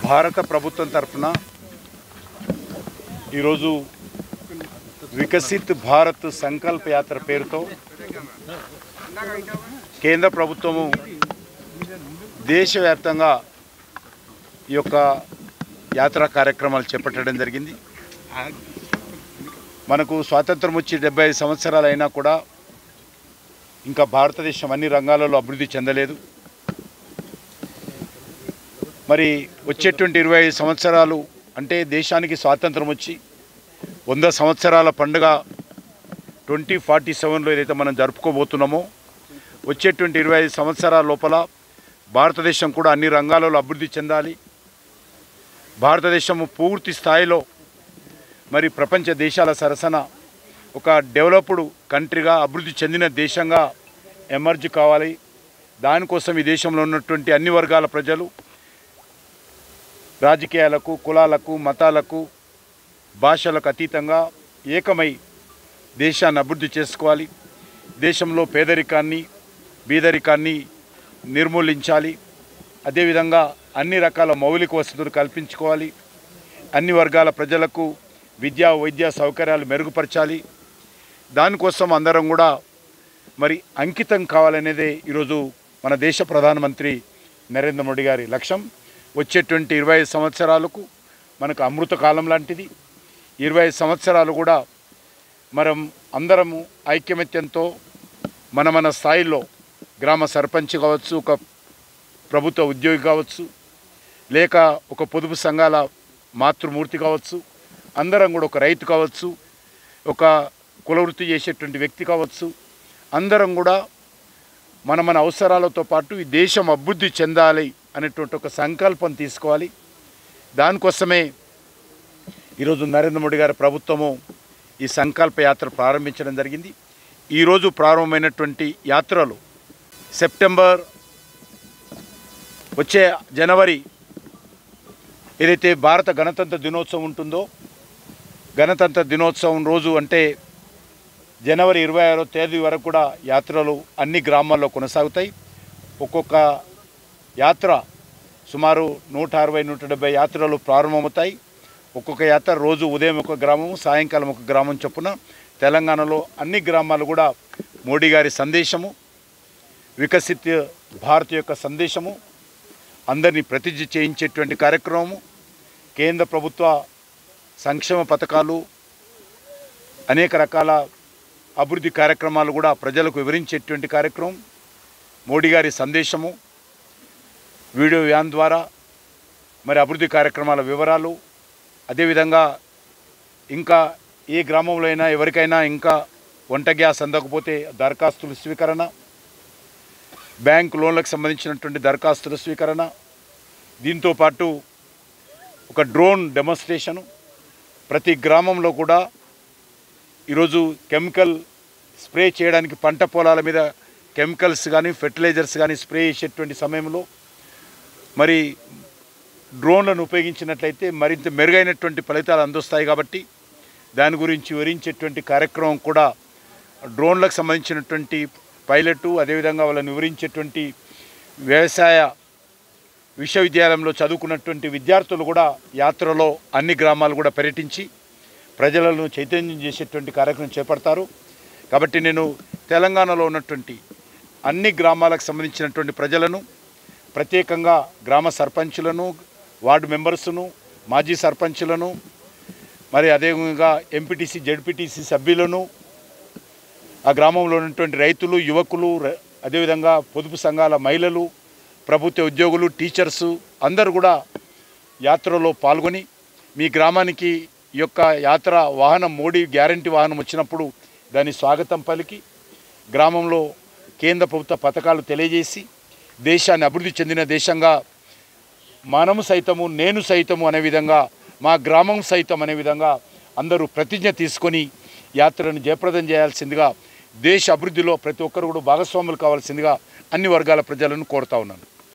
భారత ప్రభుత్వం తరఫున ఈరోజు వికసిత్ భారత్ సంకల్ప యాత్ర పేరుతో కేంద్ర ప్రభుత్వము దేశవ్యాప్తంగా ఈ యొక్క యాత్రా కార్యక్రమాలు చేపట్టడం జరిగింది. మనకు స్వాతంత్రం వచ్చి 75 సంవత్సరాలు అయినా కూడా ఇంకా భారతదేశం అన్ని రంగాలలో అభివృద్ధి చెందలేదు. మరి వచ్చేటువంటి 25 సంవత్సరాలు అంటే దేశానికి స్వాతంత్రం వచ్చి 100 సంవత్సరాల పండుగ 2047లో ఏదైతే మనం జరుపుకోబోతున్నామో వచ్చేటువంటి 25 సంవత్సరాల లోపల భారతదేశం కూడా అన్ని రంగాలలో అభివృద్ధి చెందాలి. భారతదేశము పూర్తి స్థాయిలో మరి ప్రపంచ దేశాల సరసన ఒక డెవలప్డ్ కంట్రీగా అభివృద్ధి చెందిన దేశంగా ఎమర్జ్ కావాలి. దానికోసం ఈ దేశంలో ఉన్నటువంటి అన్ని వర్గాల ప్రజలు రాజకీయాలకు, కులాలకు, మతాలకు, భాషలకు అతీతంగా ఏకమై దేశాన్ని అభివృద్ధి చేసుకోవాలి. దేశంలో పేదరికాన్ని, బీదరికాన్ని నిర్మూలించాలి. అదేవిధంగా అన్ని రకాల మౌలిక వసతులు కల్పించుకోవాలి. అన్ని వర్గాల ప్రజలకు విద్యా, వైద్య సౌకర్యాలు మెరుగుపరచాలి. దానికోసం అందరం కూడా మరి అంకితం కావాలనేదే ఈరోజు మన దేశ ప్రధానమంత్రి నరేంద్ర మోడీ గారి లక్ష్యం. వచ్చేటువంటి 25 సంవత్సరాలకు మనకు అమృత కాలం లాంటిది. 25 సంవత్సరాలు కూడా మనం అందరము ఐక్యమత్యంతో మన స్థాయిలో గ్రామ సర్పంచ్ కావచ్చు, ఒక ప్రభుత్వ ఉద్యోగి కావచ్చు, లేక ఒక పొదుపు సంఘాల మాతృమూర్తి కావచ్చు, అందరం కూడా ఒక రైతు కావచ్చు, ఒక కులవృత్తి చేసేటువంటి వ్యక్తి కావచ్చు, అందరం కూడా మన అవసరాలతో పాటు ఈ దేశం అభివృద్ధి చెందాలి అనేటువంటి ఒక సంకల్పం తీసుకోవాలి. దానికోసమే ఈరోజు నరేంద్ర మోడీ గారి ప్రభుత్వము ఈ సంకల్ప యాత్ర ప్రారంభించడం జరిగింది. ఈరోజు ప్రారంభమైనటువంటి యాత్రలు సెప్టెంబర్ వచ్చే జనవరి ఏదైతే భారత గణతంత్ర దినోత్సవం ఉంటుందో గణతంత్ర దినోత్సవం రోజు అంటే జనవరి 26వ తేదీ వరకు కూడా యాత్రలు అన్ని గ్రామాల్లో కొనసాగుతాయి. ఒక్కొక్క యాత్ర సుమారు 160-170 యాత్రలు ప్రారంభమవుతాయి. ఒక్కొక్క యాత్ర రోజు ఉదయం ఒక గ్రామం, సాయంకాలం ఒక గ్రామం చొప్పున తెలంగాణలో అన్ని గ్రామాలు కూడా మోడీ గారి సందేశము, వికసిత్ భారత్ యొక్క సందేశము, అందరినీ ప్రతిజ్ఞ చేయించేటువంటి కార్యక్రమము, కేంద్ర ప్రభుత్వ సంక్షేమ పథకాలు, అనేక రకాల అభివృద్ధి కార్యక్రమాలు కూడా ప్రజలకు వివరించేటువంటి కార్యక్రమం, మోడీ గారి సందేశము, వీడియో వ్యాన్ ద్వారా మరి అభివృద్ధి కార్యక్రమాల వివరాలు, అదేవిధంగా ఇంకా ఏ గ్రామంలో అయినా ఎవరికైనా ఇంకా వంట గ్యాస్ అందకపోతే దరఖాస్తుల స్వీకరణ, బ్యాంకు లోన్లకు సంబంధించినటువంటి దరఖాస్తుల స్వీకరణ, దీంతోపాటు ఒక డ్రోన్ డెమోన్స్ట్రేషను, ప్రతి గ్రామంలో కూడా ఈరోజు కెమికల్ స్ప్రే చేయడానికి పంట పొలాల మీద కెమికల్స్ కానీ ఫెర్టిలైజర్స్ కానీ స్ప్రే చేసేటువంటి సమయంలో మరి డ్రోన్లను ఉపయోగించినట్లయితే మరింత మెరుగైనటువంటి ఫలితాలు అందిస్తాయి. కాబట్టి దాని గురించి వివరించేటువంటి కార్యక్రమం కూడా డ్రోన్లకు సంబంధించినటువంటి పైలటు, అదేవిధంగా వాళ్ళని వివరించేటువంటి వ్యవసాయ విశ్వవిద్యాలయంలో చదువుకున్నటువంటి విద్యార్థులు కూడా యాత్రలో అన్ని గ్రామాలు కూడా పర్యటించి ప్రజలను చైతన్యం చేసేటువంటి కార్యక్రమం చేపడతారు. కాబట్టి నేను తెలంగాణలో ఉన్నటువంటి అన్ని గ్రామాలకు సంబంధించినటువంటి ప్రజలను, ప్రత్యేకంగా గ్రామ సర్పంచులను, వార్డు మెంబర్స్ను, మాజీ సర్పంచులను, మరి అదేవిధంగా ఎంపీటీసీ, జెడ్పీటీసీ సభ్యులను, ఆ గ్రామంలో ఉన్నటువంటి రైతులు, యువకులు, అదేవిధంగా పొదుపు సంఘాల మహిళలు, ప్రభుత్వ ఉద్యోగులు, టీచర్సు అందరూ కూడా యాత్రలో పాల్గొని మీ గ్రామానికి ఈ యొక్క యాత్ర వాహనం, మోడీ గ్యారంటీ వాహనం వచ్చినప్పుడు దాని స్వాగతం పలికి గ్రామంలో కేంద్ర ప్రభుత్వ పథకాలు తెలియజేసి దేశాన్ని అభివృద్ధి చెందిన దేశంగా మనము సైతము, నేను సైతము అనే విధంగా, మా గ్రామం సైతం అనే విధంగా అందరూ ప్రతిజ్ఞ తీసుకొని యాత్రను జయప్రదం చేయాల్సిందిగా, దేశ అభివృద్ధిలో ప్రతి ఒక్కరు కూడా భాగస్వాములు కావాల్సిందిగా అన్ని వర్గాల ప్రజలను కోరుతా ఉన్నాను.